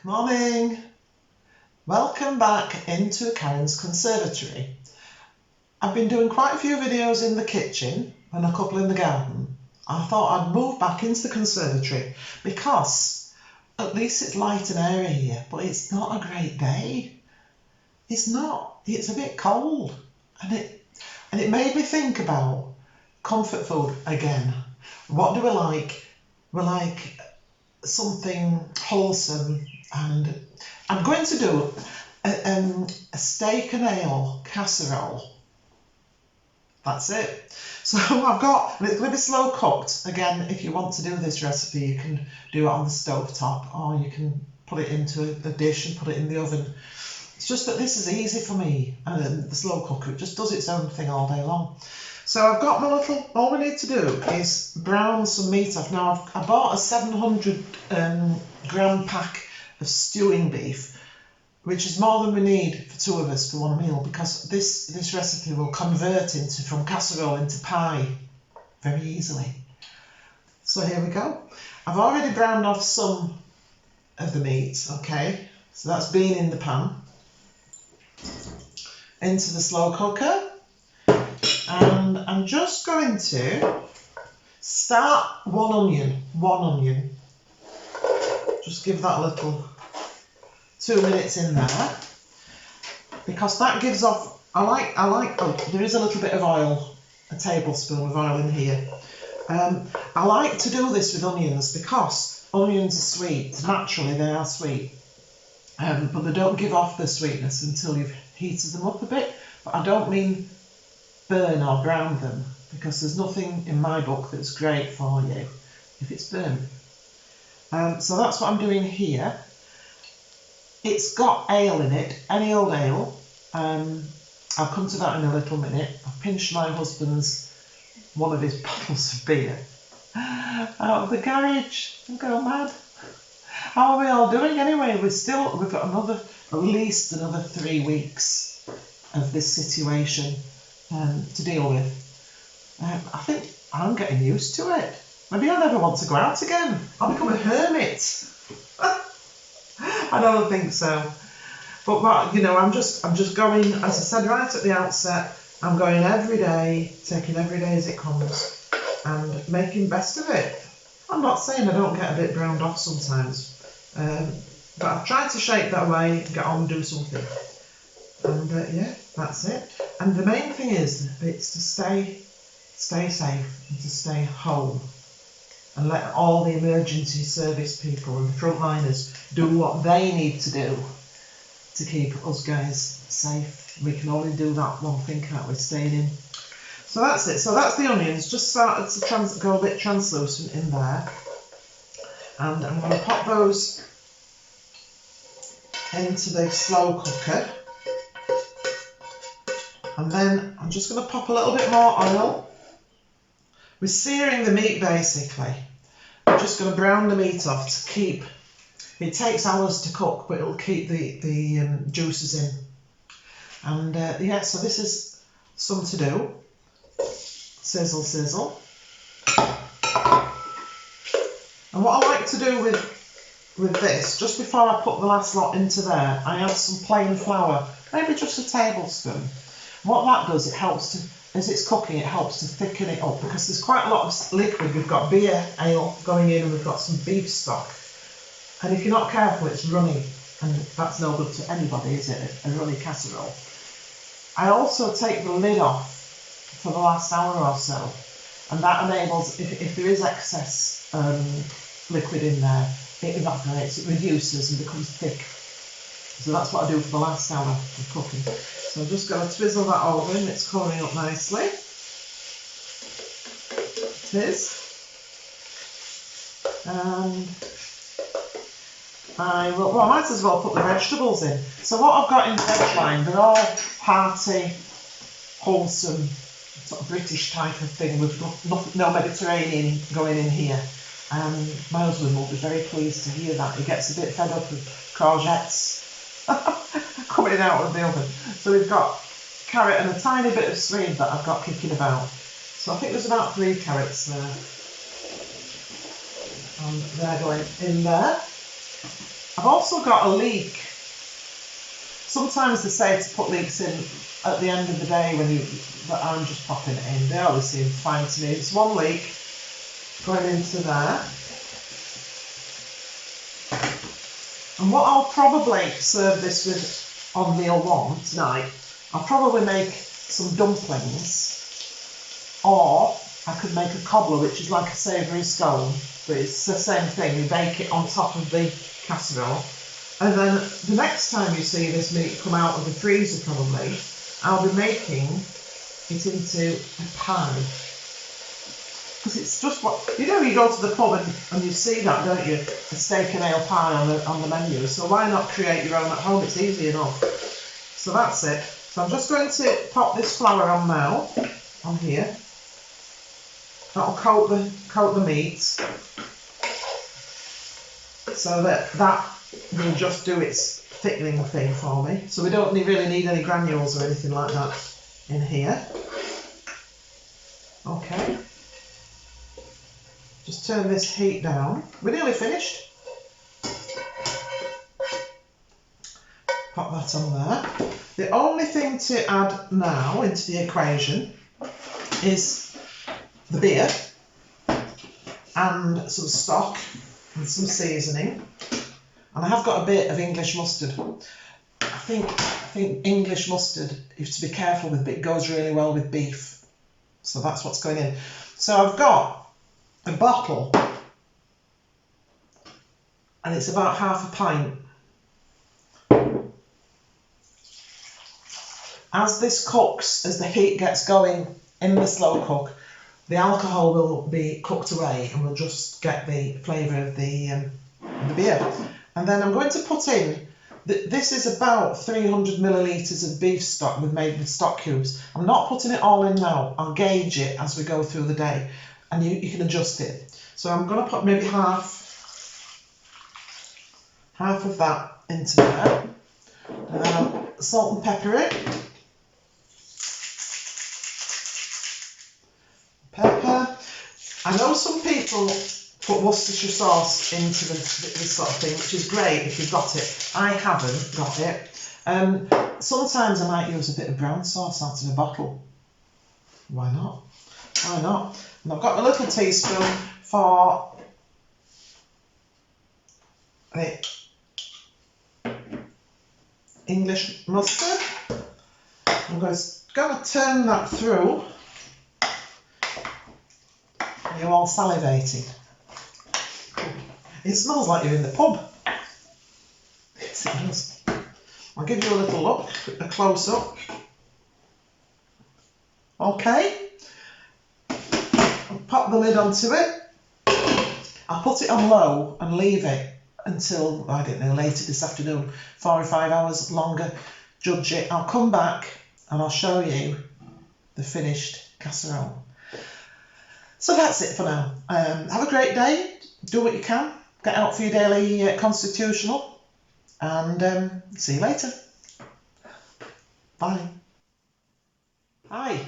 Morning! Welcome back into Karen's Conservatory. I've been doing quite a few videos in the kitchen and a couple in the garden. I thought I'd move back into the conservatory because at least it's light and airy here, but it's not a great day. It's not. It's a bit cold, and it made me think about comfort food again. What do we like? We like something wholesome, and I'm going to do a steak and ale casserole. That's it. So I've got, and it's going to be slow cooked. Again, if you want to do this recipe, you can do it on the stove top, or you can put it into a dish and put it in the oven. It's just that this is easy for me, and the slow cooker, it just does its own thing all day long. So I've got my little, all we need to do is brown some meat off. Now I bought a 700 gram pack of stewing beef, which is more than we need for two of us for one meal, because this recipe will convert from casserole into pie very easily. So here we go. I've already browned off some of the meat, okay? So that's been in the pan. Into the slow cooker. And I'm just going to start one onion. Just give that a little 2 minutes in there, because that gives off, oh, there is a little bit of oil, a tablespoon of oil in here. I like to do this with onions because onions are sweet, naturally they are sweet, but they don't give off the sweetness until you've heated them up a bit. But I don't mean burn or brown them, because there's nothing in my book that's great for you if it's burnt. So that's what I'm doing here. It's got ale in it, any old ale. I'll come to that in a little minute. I've pinched my husband's, one of his bottles of beer out of the garage. I'm going mad. How are we all doing anyway? We've got at least another 3 weeks of this situation to deal with. I think I'm getting used to it. Maybe I'll never want to go out again. I'll become a hermit. I don't think so. But you know, I'm just going, as I said right at the outset, I'm going every day, taking every day as it comes, and making best of it. I'm not saying I don't get a bit browned off sometimes, but I've tried to shake that away, get on and do something. And yeah, that's it. And the main thing is, it's to stay safe and to stay home, and let all the emergency service people and the frontliners do what they need to do to keep us guys safe. We can only do that one thing, can't we? Staying in. So that's it. So that's the onions. Just started to go a bit translucent in there, and I'm going to pop those into the slow cooker. And then I'm just going to pop a little bit more oil. We're searing the meat basically. I'm just going to brown the meat off to keep, it takes hours to cook, but it'll keep the juices in. And yeah, so this is some to do. Sizzle, sizzle. And what I like to do with this, just before I put the last lot into there, I add some plain flour, maybe just a tablespoon. What that does, it helps to, as it's cooking, it helps to thicken it up, because there's quite a lot of liquid. We've got beer, ale going in, and we've got some beef stock. And if you're not careful, it's runny, and that's no good to anybody, is it? A runny casserole. I also take the lid off for the last hour or so, and that enables, if there is excess liquid in there, it evaporates, it reduces and becomes thick. So that's what I do for the last hour of cooking. So I'm just going to twizzle that over, and it's colouring up nicely. It is. And I might as well put the vegetables in. So what I've got in the veg line, they're all hearty, wholesome, sort of British type of thing, with no Mediterranean going in here. My husband will be very pleased to hear that. He gets a bit fed up with courgettes coming out of the oven. So we've got carrot and a tiny bit of swede that I've got kicking about. So I think there's about 3 carrots there. And they're going in there. I've also got a leek. Sometimes they say to put leeks in at the end of the day but I'm just popping it in. They always seem fine to me. It's one leek going into there. And what I'll probably serve this with on meal one tonight, I'll probably make some dumplings, or I could make a cobbler, which is like a savoury scone, but it's the same thing. You bake it on top of the casserole. And then the next time you see this meat come out of the freezer, probably, I'll be making it into a pie. Because it's just what, you know, you go to the pub and you see that, don't you? A steak and ale pie on the menu. So why not create your own at home? It's easy enough. So that's it. So I'm just going to pop this flour on now, on here. That'll coat the meat. So that will just do its thickening thing for me. So we don't really need any granules or anything like that in here. Okay. Just turn this heat down. We're nearly finished. Pop that on there. The only thing to add now into the equation is the beer and some stock and some seasoning. And I have got a bit of English mustard. I think English mustard, you have to be careful with, but it goes really well with beef. So that's what's going in. So I've got a bottle, and it's about half a pint. As this cooks, as the heat gets going in the slow cook, the alcohol will be cooked away and we'll just get the flavour of the beer. And then I'm going to put in, this is about 300 millilitres of beef stock made with stock cubes. I'm not putting it all in now. I'll gauge it as we go through the day, and you can adjust it. So I'm going to put maybe half of that into there. And then I'll salt and pepper it. Pepper. I know some people put Worcestershire sauce into this sort of thing, which is great if you've got it. I haven't got it. Sometimes I might use a bit of brown sauce out of a bottle. Why not? Why not? And I've got a little teaspoon for the English mustard. I'm going to turn that through. You're all salivating. It smells like you're in the pub. Yes, it does. I'll give you a little look, a close up. Okay. I'll pop the lid onto it. I'll put it on low and leave it until, I don't know, later this afternoon, 4 or 5 hours longer. Judge it. I'll come back and I'll show you the finished casserole. So that's it for now. Have a great day. Do what you can. Get out for your daily constitutional. And see you later. Bye. Hi.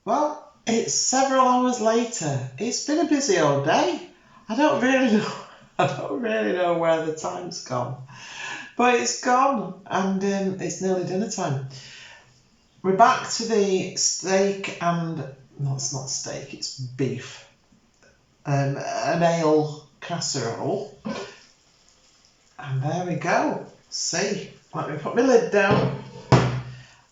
Well, it's several hours later. It's been a busy old day. I don't really know where the time's gone. But it's gone, and it's nearly dinner time. We're back to the steak and... No, it's not steak, it's beef. An ale casserole. And there we go. See, let me put my lid down.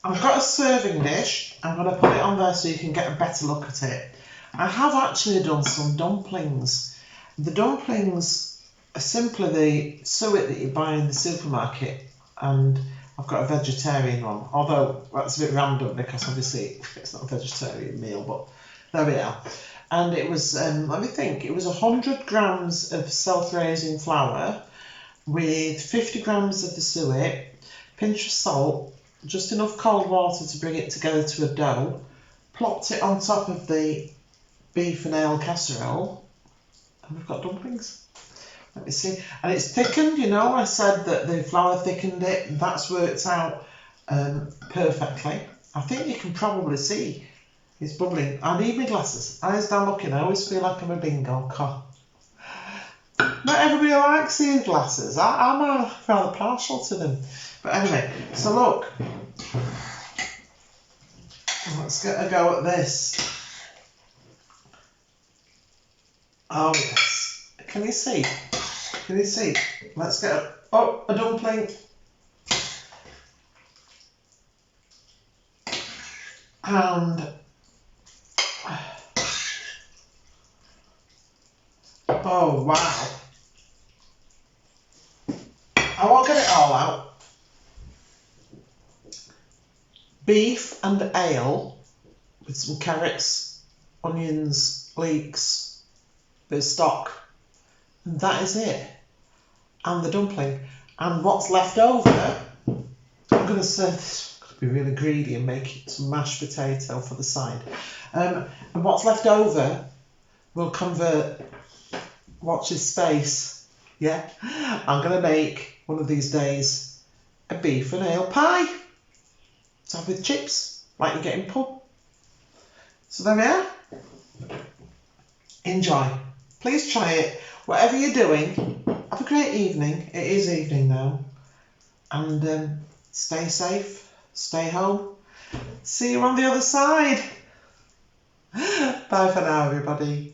I've got a serving dish. I'm going to put it on there so you can get a better look at it. I have actually done some dumplings. The dumplings are simply the suet that you buy in the supermarket, and I've got a vegetarian one, although that's a bit random because obviously it's not a vegetarian meal, but there we are. And it was, let me think, it was 100 grams of self-raising flour with 50 grams of the suet, pinch of salt, just enough cold water to bring it together to a dough, plopped it on top of the beef and ale casserole, and we've got dumplings. Let me see. And it's thickened, you know, I said that the flour thickened it, and that's worked out perfectly. I think you can probably see it's bubbling. I need my glasses. Eyes down looking. I always feel like I'm a bingo. Not everybody likes these glasses. I'm rather partial to them. But anyway, so look. Let's get a go at this. Oh yes. Can you see? Can you see? Let's get a dumpling. And oh wow. I won't get it all out. Beef and ale with some carrots, onions, leeks, bit of stock. And that is it. And the dumpling. And what's left over, I'm going to serve this. I'm going to be really greedy and make some mashed potato for the side. And what's left over, we'll convert. Watch this space. Yeah? I'm going to make one of these days a beef and ale pie. So with chips, like you get in pub. So there we are. Enjoy. Please try it. Whatever you're doing, have a great evening. It is evening now. And stay safe. Stay home. See you on the other side. Bye for now, everybody.